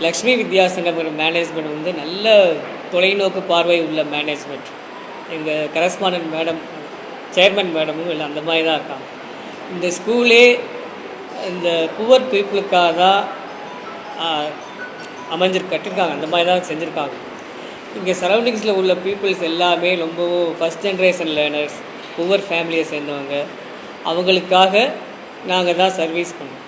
Lakshmi வித்யாசங்கம் management வந்து நல்ல தொலைநோக்கு பார்வை உள்ள மேனேஜ்மெண்ட். எங்கள் கரஸ்பாண்டன்ட் மேடம், சேர்மன் மேடமும் இல்லை அந்த மாதிரி தான் இருக்காங்க. இந்த ஸ்கூலே இந்த புவர் பீப்புளுக்காக தான் கட்டியிருக்காங்க, அந்த மாதிரி தான் செஞ்சுருக்காங்க. இங்கே சரௌண்டிங்ஸில் உள்ள பீப்புள்ஸ் எல்லாமே ரொம்பவும் ஃபஸ்ட் ஜென்ரேஷன் லேர்னர்ஸ், புவர் ஃபேமிலியை சேர்ந்தவங்க. அவங்களுக்காக நாங்கள் தான் சர்வீஸ் பண்ணோம்.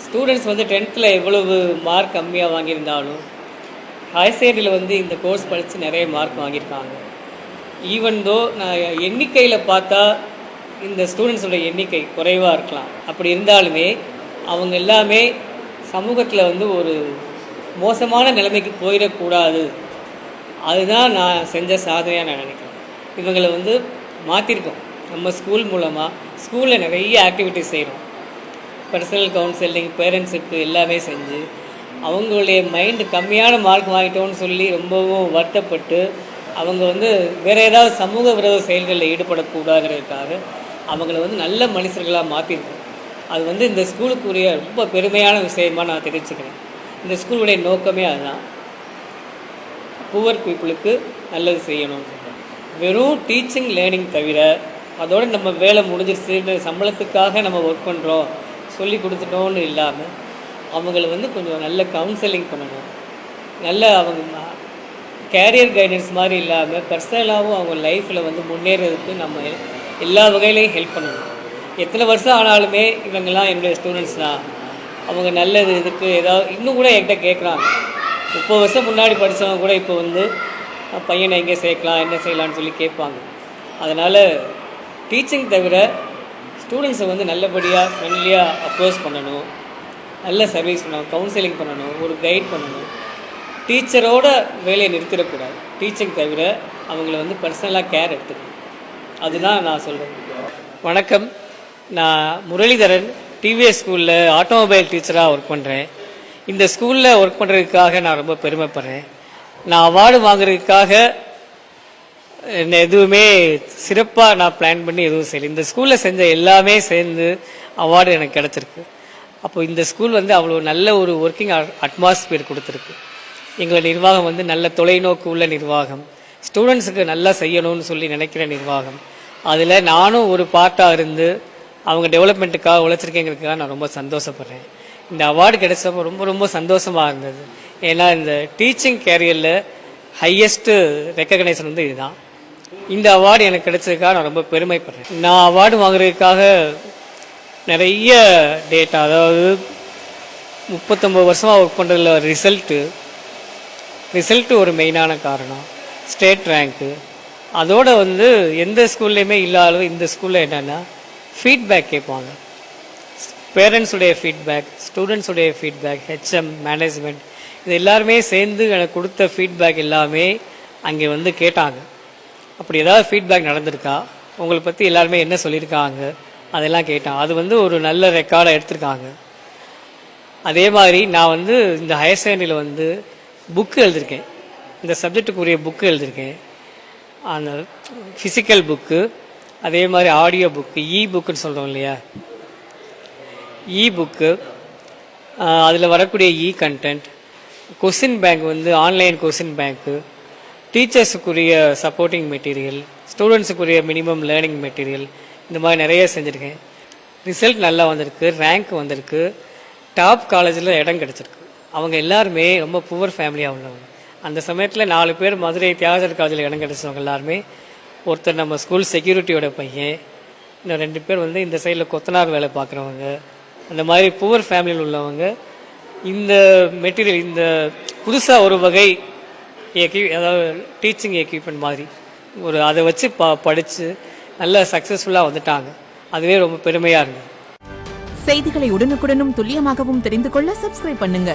ஸ்டூடெண்ட்ஸ் வந்து 10th எவ்வளவு மார்க் கம்மியாக வாங்கியிருந்தாலும் ஹையர் செகண்டரியில் வந்து இந்த கோர்ஸ் படித்து நிறைய மார்க் வாங்கியிருக்காங்க. ஈவன் தோ நான் எண்ணிக்கையில் பார்த்தா இந்த ஸ்டூடெண்ட்ஸோட எண்ணிக்கை குறைவாக இருக்கலாம். அப்படி இருந்தாலுமே அவங்க எல்லாமே சமூகத்தில் வந்து ஒரு மோசமான நிலைமைக்கு போயிடக்கூடாது. அதுதான் நான் செஞ்ச சாதனையாக நான் நினைக்கிறேன். இவங்களை வந்து மாற்றிருக்கோம். நம்ம ஸ்கூல் மூலமாக ஸ்கூலில் நிறைய ஆக்டிவிட்டிஸ் செய்கிறோம். பர்சனல் கவுன்சிலிங், பேரண்ட்ஸுக்கு எல்லாமே செஞ்சு அவங்களுடைய மைண்டு கம்மியான மார்க் வாங்கிட்டோன்னு சொல்லி ரொம்பவும் வருத்தப்பட்டு அவங்க வந்து வேறு ஏதாவது சமூக விரோத செயல்களில் ஈடுபடக்கூடாதுங்கிறதுக்காக அவங்கள வந்து நல்ல மனுஷர்களாக மாற்றிருக்கோம். அது வந்து இந்த ஸ்கூலுக்குரிய ரொம்ப பெருமையான விஷயமாக நான் தெரிவிச்சுக்கிறேன். இந்த ஸ்கூலுடைய நோக்கமே அதுதான், புவர் பீப்புளுக்கு நல்லது செய்யணும்னு சொல்கிறேன். வெறும் டீச்சிங் லேர்னிங் தவிர அதோடு நம்ம வேலை முடிஞ்சிருச்சு, சம்பளத்துக்காக நம்ம ஒர்க் பண்ணுறோம் சொல்லி கொடுத்துட்டோன்னு இல்லாமல் அவங்கள வந்து கொஞ்சம் நல்ல கவுன்சிலிங் பண்ணணும். நல்ல அவங்க கேரியர் கைடன்ஸ் மாதிரி இல்லாமல் பர்சனலாகவும் அவங்க லைஃப்பில் வந்து முன்னேறதுக்கு நம்ம எல்லா வகையிலையும் ஹெல்ப் பண்ணணும். எத்தனை வருஷம் ஆனாலுமே இவங்கெல்லாம் என்னுடைய ஸ்டூடெண்ட்ஸ் தான். அவங்க நல்லது இதுக்கு ஏதாவது இன்னும் கூட என்கிட்ட கேட்குறாங்க. 30 வருஷம் முன்னாடி படித்தவங்க கூட இப்போ வந்து பையனை எங்கே சேர்க்கலாம், என்ன செய்யலான்னு சொல்லி கேட்பாங்க. அதனால் டீச்சிங் தவிர ஸ்டூடெண்ட்ஸை வந்து நல்லபடியாக ஃப்ரெண்ட்லியாக அப்ரோச் பண்ணணும், நல்ல சர்வீஸ் பண்ணணும், கவுன்சிலிங் பண்ணணும், ஒரு கைட் பண்ணணும். டீச்சரோட வேலையை நிறுத்திடக்கூடாது. டீச்சிங் தவிர அவங்கள வந்து பர்சனலாக கேர் எடுத்துக்கணும். அதுதான் நான் சொல்கிறேன். வணக்கம், நான் முரளிதரன், டிவிஎஸ் ஸ்கூலில் ஆட்டோமொபைல் டீச்சராக ஒர்க் பண்ணுறேன். இந்த ஸ்கூலில் ஒர்க் பண்ணுறதுக்காக நான் ரொம்ப பெருமைப்படுறேன். நான் அவார்டு வாங்குறதுக்காக எதுவுமே சிறப்பாக நான் பிளான் பண்ணி எதுவும் செய்யலை. இந்த ஸ்கூலில் செஞ்ச எல்லாமே சேர்ந்து அவார்டு எனக்கு கிடச்சிருக்கு. அப்போது இந்த ஸ்கூல் வந்து அவ்வளோ நல்ல ஒரு ஒர்க்கிங் அட்மாஸ்பியர் கொடுத்துருக்கு. எங்கள் நிர்வாகம் வந்து நல்ல தொலைநோக்கு உள்ள நிர்வாகம், ஸ்டூடெண்ட்ஸுக்கு நல்லா செய்யணும்னு சொல்லி நினைக்கிற நிர்வாகம். அதில் நானும் ஒரு பார்ட்டாக இருந்து அவங்க டெவலப்மெண்ட்டுக்காக உழைச்சிருக்கேங்கிறதுக்காக நான் ரொம்ப சந்தோஷப்படுறேன். இந்த அவார்டு கிடைச்சப்போ ரொம்ப ரொம்ப சந்தோஷமாக இருந்தது. ஏன்னா இந்த டீச்சிங் கேரியரில் ஹையஸ்ட்டு ரெக்கக்னைசன் வந்து இதுதான். இந்த அவார்டு எனக்கு கிடைச்சதுக்காக நான் ரொம்ப பெருமைப்படுறேன். நான் அவார்டு வாங்குறதுக்காக நிறைய டேட்டா, அதாவது 39 வருஷமாக ஒர்க் பண்ணுறதுல ரிசல்ட்டு ஒரு மெயினான காரணம். ஸ்டேட் ரேங்க்கு, அதோடு வந்து எந்த ஸ்கூல்லையுமே இல்லாத இந்த ஸ்கூலில் என்னென்னா ஃபீட்பேக் கேட்பாங்க. பேரண்ட்ஸுடைய ஃபீட்பேக், ஸ்டூடெண்ட்ஸுடைய ஃபீட்பேக், ஹெச்எம், மேனேஜ்மெண்ட், இது எல்லாருமே சேர்ந்து எனக்கு கொடுத்த ஃபீட்பேக் எல்லாமே அங்கே வந்து கேட்டாங்க. அப்படி ஏதாவது ஃபீட்பேக் நடந்திருக்கா, உங்களை பற்றி எல்லாருமே என்ன சொல்லியிருக்காங்க, அதெல்லாம் கேட்டான். அது வந்து ஒரு நல்ல ரெக்கார்டை எடுத்திருக்காங்க. அதே மாதிரி நான் வந்து இந்த ஹையர் செகண்டரியில் வந்து புக்கு எழுதியிருக்கேன். இந்த சப்ஜெக்டுக்குரிய புக்கு எழுதியிருக்கேன். அந்த ஃபிசிக்கல் புக்கு, அதே மாதிரி ஆடியோ புக்கு, புக்குன்னு சொல்கிறோம் இல்லையா, புக்கு, அதில் வரக்கூடிய கண்டென்ட், கொஸ்டின் பேங்க் வந்து ஆன்லைன் கொஸ்டின் பேங்க்கு, டீச்சர்ஸுக்குரிய சப்போர்ட்டிங் மெட்டீரியல், ஸ்டூடெண்ட்ஸுக்குரிய மினிமம் லேர்னிங் மெட்டீரியல், இந்த மாதிரி நிறைய செஞ்சுருக்கேன். ரிசல்ட் நல்லா வந்திருக்கு, ரேங்க் வந்திருக்கு, டாப் காலேஜில் இடம் கிடச்சிருக்கு. அவங்க எல்லாருமே ரொம்ப புவர் ஃபேமிலியாக உள்ளவங்க. அந்த சமயத்தில் 4 பேர் மதுரை தியாகராஜர் காலேஜில் இடம் கிடச்சவங்க எல்லாருமே. ஒருத்தர் நம்ம ஸ்கூல் செக்யூரிட்டியோட பையன், இன்னும் 2 பேர் வந்து இந்த சைடில் கொத்தனார் வேலை பார்க்குறவங்க. அந்த மாதிரி புவர் ஃபேமிலியில் உள்ளவங்க இந்த மெட்டீரியல், இந்த புதுசாக ஒரு வகை அதாவது டீச்சிங் எக்யூப்மெண்ட் மாதிரி அதை வச்சு படித்து நல்ல சக்ஸஸ்ஃபுல்லாக வந்துட்டாங்க. அதுவே ரொம்ப பெருமையாக இருந்தது. செய்திகளை உடனுக்குடனும் துல்லியமாகவும் தெரிந்து கொள்ள சப்ஸ்கிரைப் பண்ணுங்க.